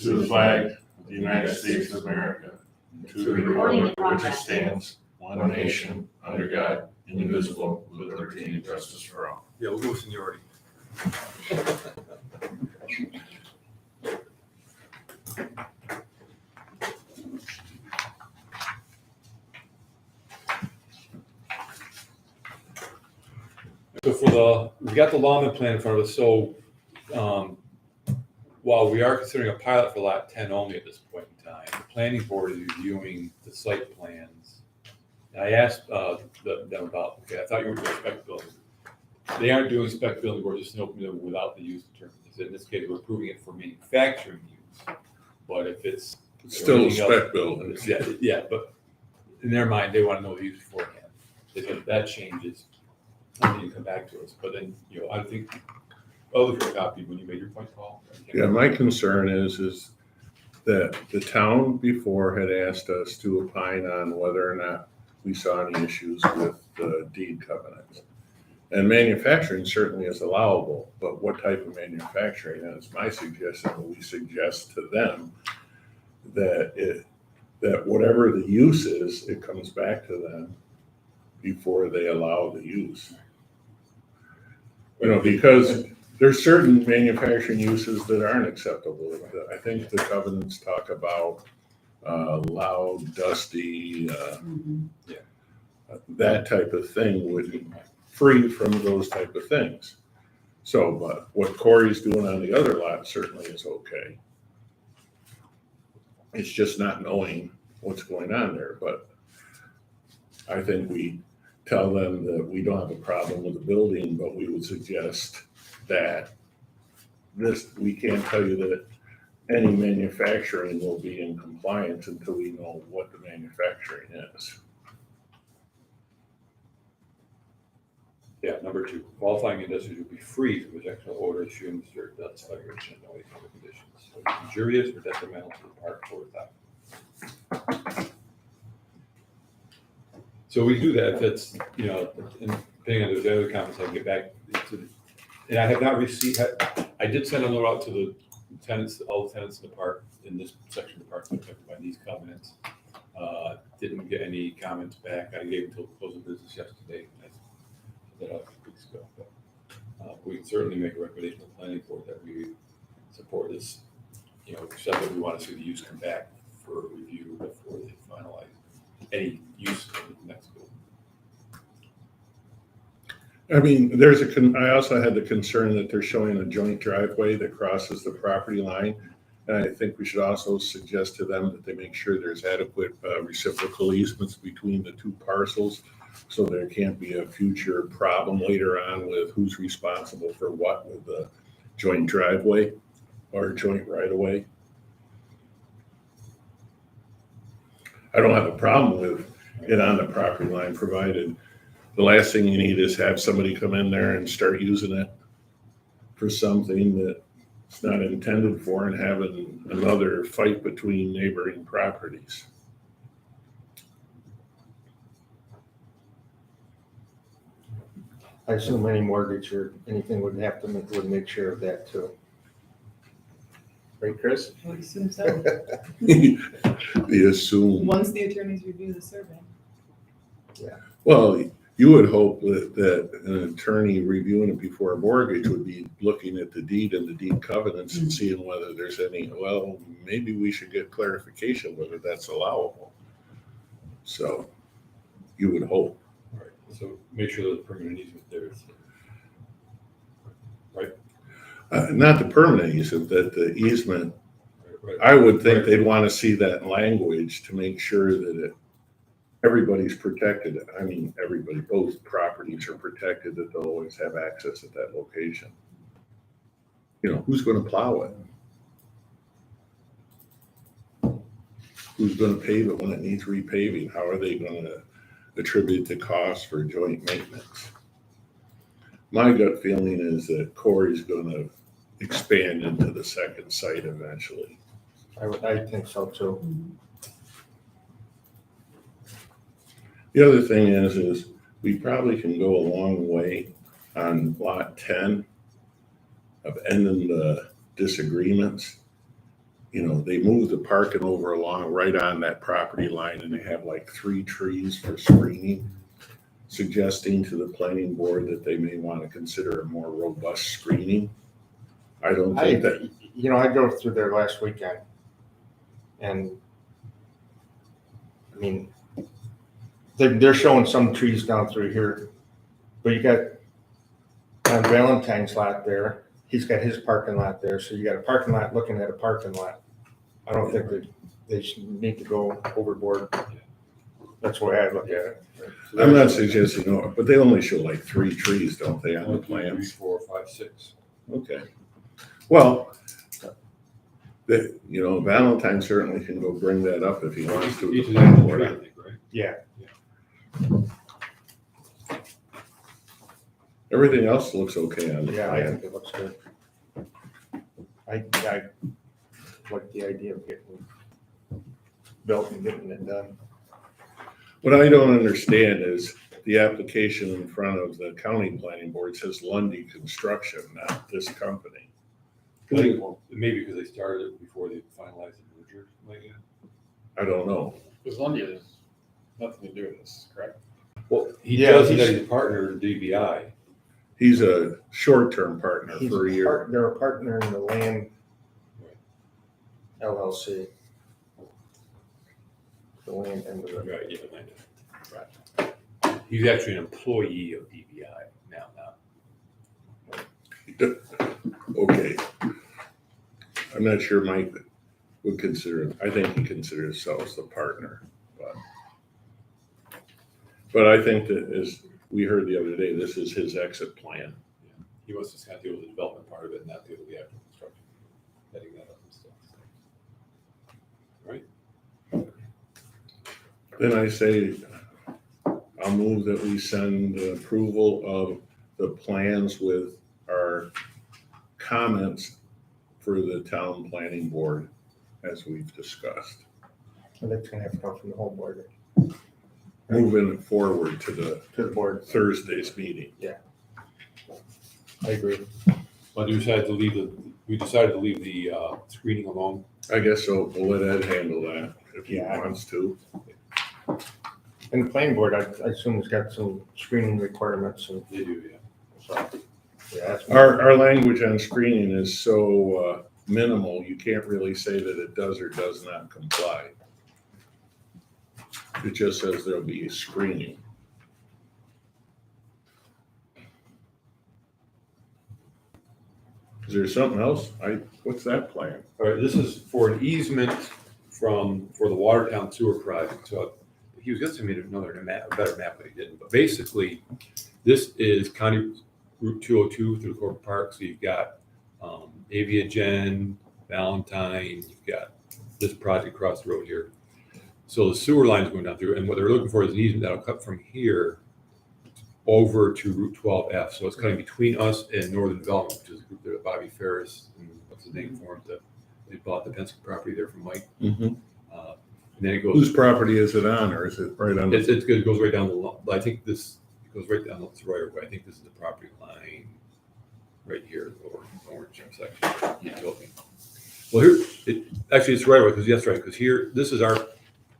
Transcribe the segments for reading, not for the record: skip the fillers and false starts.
to the flag of the United States of America, to the republic for which it stands, one nation, under God, indivisible, with liberty and justice for all. Yeah, we'll go with seniority. So we got the Lawman plan in front of us, so while we are considering a pilot for lot 10 only at this point in time, the planning board is reviewing the site plans. And I asked them about, okay, I thought you were doing spec building. They aren't doing spec building, we're just opening it without the use term. In this case, we're approving it for manufacturing use, but if it's Still a spec building. Yeah, but in their mind, they want to know the use beforehand. If that changes, then you come back to us. But then, I think, I'll look for a copy when you made your point, Paul. Yeah, my concern is that the town before had asked us to opine on whether or not we saw any issues with the deed covenants. And manufacturing certainly is allowable, but what type of manufacturing? And it's my suggestion that we suggest to them that whatever the use is, it comes back to them before they allow the use. Because there's certain manufacturing uses that aren't acceptable. I think the covenants talk about loud, dusty, that type of thing would be free from those type of things. So, but what Corey's doing on the other lot certainly is okay. It's just not knowing what's going on there. But I think we tell them that we don't have a problem with the building, but we would suggest that we can't tell you that any manufacturing will be in compliance until we know what the manufacturing is. Yeah, number 2, qualifying industries will be free from objectionable odor, fumes, dirt, dust, vibration, and noise other conditions. So injurious or detrimental to the park or without. So we do that if it's, and depending on those other comments, I'll get back to and I have not received, I did send a note out to the tenants, all the tenants in the park, in this section of the park, affected by these covenants. Didn't get any comments back. I gave until close of business yesterday. That a few weeks ago, but we can certainly make a recommendation to the planning board that we support this. Except that we want to see the use come back for review before they finalize any use of the next building. I mean, I also had the concern that they're showing a joint driveway that crosses the property line. And I think we should also suggest to them that they make sure there's adequate reciprocal easements between the two parcels, so there can't be a future problem later on with who's responsible for what with the joint driveway or joint right-of-way. I don't have a problem with it on the property line, provided the last thing you need is have somebody come in there and start using it for something that it's not intended for and having another fight between neighboring properties. I assume any mortgage or anything would make sure of that too. Right, Chris? I would assume so. They assume. Once the attorneys review the survey. Well, you would hope that an attorney reviewing it before a mortgage would be looking at the deed and the deed covenants and seeing whether there's any, maybe we should get clarification whether that's allowable. So you would hope. All right. So make sure that the permanent easement there is right. Not the permanent easement, that the easement, Right. I would think they'd want to see that language to make sure that everybody's protected. I mean, everybody, both properties are protected, that they'll always have access at that location. Who's going to plow it? Who's going to pave it when it needs repaving? How are they going to attribute the cost for joint maintenance? My gut feeling is that Corey's going to expand into the second site eventually. I think so too. The other thing is we probably can go a long way on lot 10 of ending the disagreements you know, they moved the parking over along right on that property line and they have like 3 trees for screening, suggesting to the planning board that they may want to consider a more robust screening. I don't think that, I drove through there last weekend. And, I mean, they're showing some trees down through here, but you got on Valentine's lot there, he's got his parking lot there, so you got a parking lot looking at a parking lot. I don't think they should need to go overboard. That's the way I look at it. I'm not suggesting, no, but they only show like 3 trees, don't they, on the 1, 2, 3, plans? 4, 5, 6. Okay. Well, Valentine certainly can go bring that up if he wants to. Each is on board, I think, right? Yeah, Everything else looks okay on the yeah, I plan. think it looks good. I like the idea of getting built and getting it done. What I don't understand is the application in front of the county planning board says Lundy Construction, not this company. Maybe because they started it before they finalized the merger, like that. I don't know. Because Lundy has nothing to do with this, correct? Well, he Yeah, does, he's- he's a partner in DBI. He's a short-term partner He's for a year. They're a partner in the land LLC. The land end of it. Right, yeah, right. He's actually an employee of DBI now. Okay. I'm not sure Mike would consider, I think he considers himself the partner, but I think that as we heard the other day, this is his exit plan. He wants to kind of deal with the development part of it, not deal with the actual construction, heading that up and stuff. Right? Then I say, I'll move that we send approval of the plans with our comments for the town planning board as we've discussed. And that's gonna have to come from the whole board Moving forward to the to the board. Thursday's meeting. I agree. But we decided to leave the screening alone. I guess so, we'll let Ed handle that if he Yeah. wants to. And the planning board, I assume has got some screening requirements and They do, yeah. so, yeah, that's. Our language on screening is so minimal, you can't really say that it does or does not comply. It just says there'll be screening. Is there something else? What's that plan? All right, this is for an easement for the Watertown sewer project. So he was going to submit a better map, but he didn't. But basically, this is County Route 202 through Corporate Park. So you've got Aviagen, Valentine, you've got this project across the road here. So the sewer line is going down through, and what they're looking for is an easement that'll cut from here over to Route 12F. So it's cutting between us and Northern Development, which is a group there, Bobby Ferris, and what's his name for him? They bought the Penske property there from Mike. And then it goes. Whose property is it on, or is it right on? It goes right down the line. I think this goes right down the right away. I think this is the property line right here, the orange section. You told me. Well, here, actually, it's right away because that's right. Because here, this is our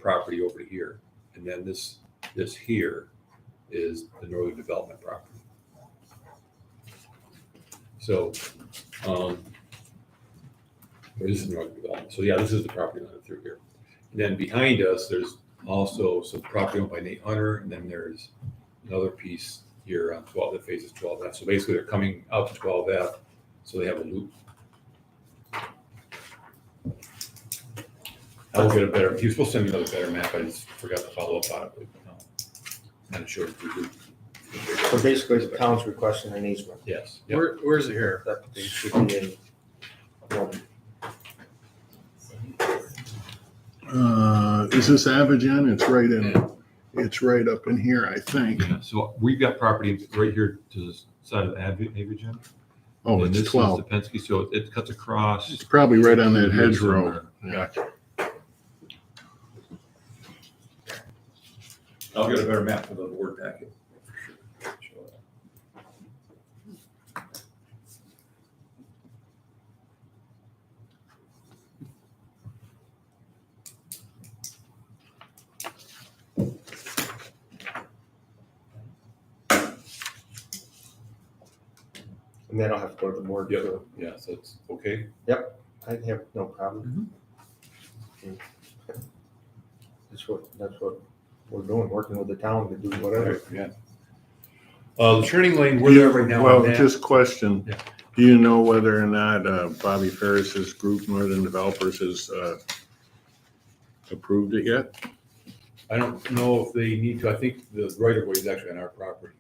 property over here, and then this here is the Northern Development property. So, this is Northern Development. So yeah, this is the property line through here. And then behind us, there's also some property owned by Nate Hunter, and then there's another piece here on 12 that faces 12F. So basically, they're coming out to 12F, so they have a loop. I'll get a better. He was supposed to send me another better map. I just forgot to follow up on it. But, kind of showed it. So basically, the town's requesting an easement. Yes. Yep. Where is it here? That they should be in. Is this Avagen? It's right up in here, I think. Yeah, so we've got property right here to the side of Aviagen. Oh, And it's this 12. is the Penske, so it cuts across. It's probably right on that hedgerow. Gotcha. I'll get a better map for the board packet. For sure. Show that. And that'll have to go to the board Yep. too. Yeah, so it's okay. I have no problem. That's what we're doing, working with the town to do whatever. Yeah. The turning lane, we're there right now Well, on that. just question, Yeah. do you know whether or not Bobby Ferris's group, Northern Developers, has approved it yet? I don't know if they need to, I think the right of way is actually on our property.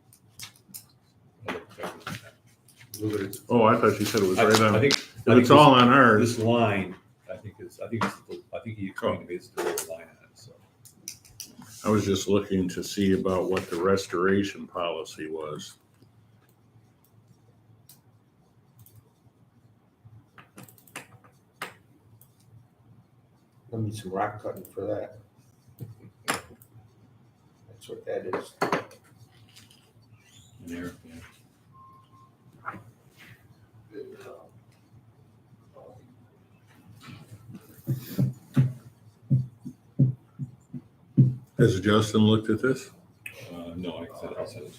Oh, I thought you said it was right on, I if think it's all on ours. this line, I think he explained to me it's the right line on it, so. I was just looking to see about what the restoration policy was. There'll be some rock cutting for that. That's what that is. In there, yeah. Has Justin looked at this? No, I said it.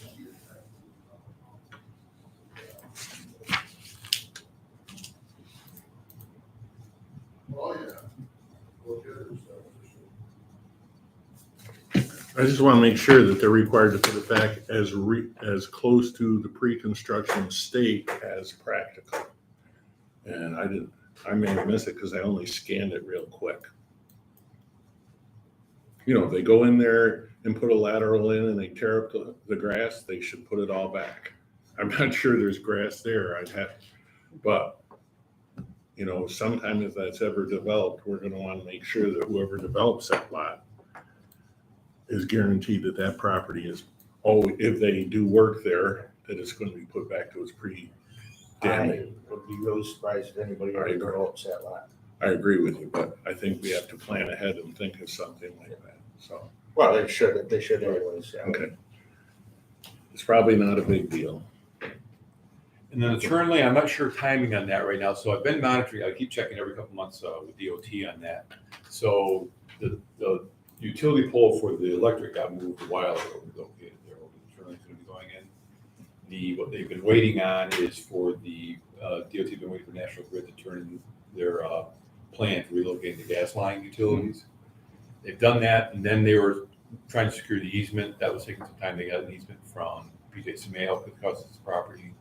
I just want to make sure that they're required to put it back as close to the pre-construction state as practical. And I may have missed it because I only scanned it real quick. You know, if they go in there and put a lateral in and they tear up the grass, they should put it all back. I'm not sure there's grass there, but you know, sometime if that's ever developed, we're gonna want to make sure that whoever develops that lot is guaranteed that that property is, if they do work there, that it's going to be put back to its I would be really surprised if anybody ever develops that lot. I agree with you, but I think we have to plan ahead and think of something like that, so, Well, they should anyways. Yeah. okay. It's probably not a big deal. And then the turn lane, I'm not sure timing on that right now, so I've been monitoring, I keep checking every couple months with DOT on that. So the utility pole for the electric got moved a while ago, located there, where the turn lane's gonna be going in. What they've been waiting on is for the, DOT's been waiting for National Grid to turn in their plan for relocating the gas line utilities. They've done that, and then they were trying to secure the easement, that was taking some time, they got an easement from PJ Samail because it's property.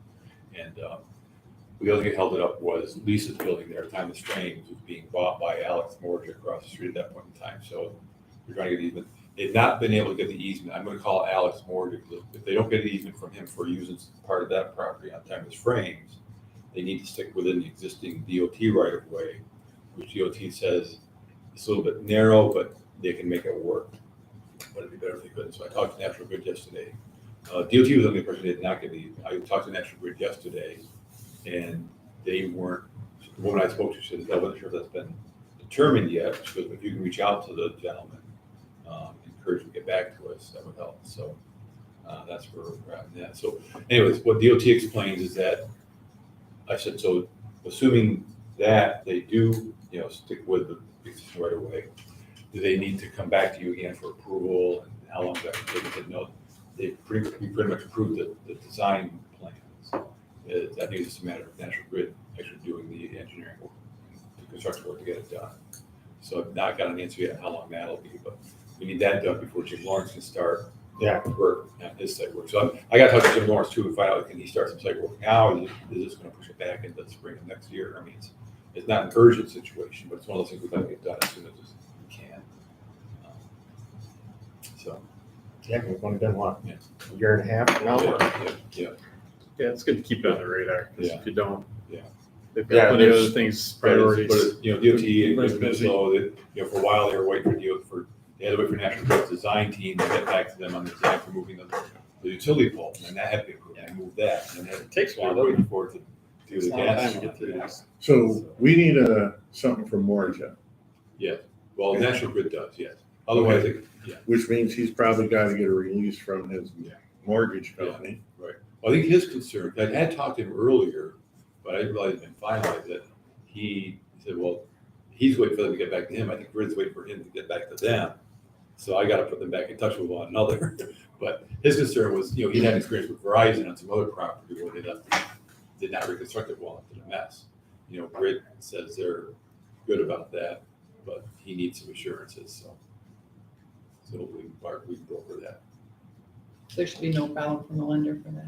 And the other thing that held it up was Lisa's building there, Thomas Frames, was being bought by Alex Morgan across the street at that point in time. So we're trying to get the easement. They've not been able to get the easement. I'm going to call Alex Morgan. If they don't get the easement from him for using part of that property on Thomas Frames, they need to stick within the existing DOT right of way, which DOT says it's a little bit narrow, but they can make it work. But it'd be better if they couldn't. So I talked to National Grid yesterday. DOT was under the impression they did not get the, I talked to National Grid yesterday, and they weren't, the woman I spoke to said, I wasn't sure if that's been determined yet. She goes, if you can reach out to the gentleman, encourage him to get back to us, that would help. So that's where we're at in that. So anyways, what DOT explains is that, I said, so assuming that they do, you know, stick with the existing right away, do they need to come back to you again for approval, and how long that would take? They said, no, we pretty much approved the design plans. I think it's just a matter of National Grid actually doing the engineering work, the construction work to get it done. So I've not got an answer yet how long that'll be, but we need that done before Jim Lawrence can start work on his site work. So I got to talk to Jim Lawrence too to find out, can he start some site work now, or is this going to push it back into the spring of next year? I mean, it's not an urgent situation, but it's one of those things we've got to get done as soon as we can. So. Yeah, we've only been what, Yeah. a year and a half now? Yeah. Yeah, it's good to keep it on the radar, because Yeah. if you don't, Yeah. they've Yeah, got plenty of there's- other things, But priorities. you know, DOT, Less has been busy. slow, that, you know, for a while they were waiting they had to wait for National Grid's design team to get back to them on the design for moving the utility pole, and that had to be approved, and I moved that, and then It takes a while, they're doesn't waiting for it to do It's the a long gas. time to get through this. So we need something from Morja, Well, National Grid does, yes, otherwise, which means he's probably got to get a release from his mortgage company. I think his concern, I had talked to him earlier, but I didn't realize it had been finalized, that he said, well, he's waiting for them to get back to him. I think Grid's waiting for him to get back to them. So I got to put them back in touch with one another. But his concern was, you know, he had experience with Verizon on some other property where they left did not reconstruct it well, it's a mess. You know, Grid says they're good about that, but he needs some assurances, so we broker that. There should be no problem from the lender for that.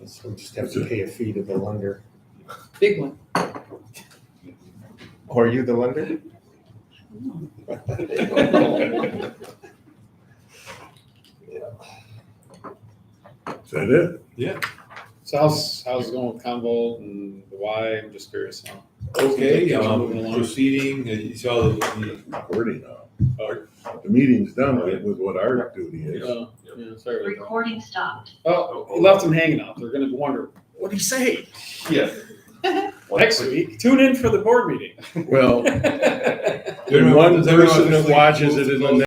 So we just have to pay a fee to the lender. Big one. Or are you the lender? Is that it? Yeah. So how's it going with Convolt and the Y? I'm just curious. How Okay, things are moving along. proceeding, you saw the, Recording now. The meeting's done with what our duty is. Yeah, sorry about Recording stopped. that. Oh, you left them hanging out. They're gonna wonder, what did he say? yeah. Next week, tune in for the board meeting. Well, Does and one everyone person that officially watches move it to in the close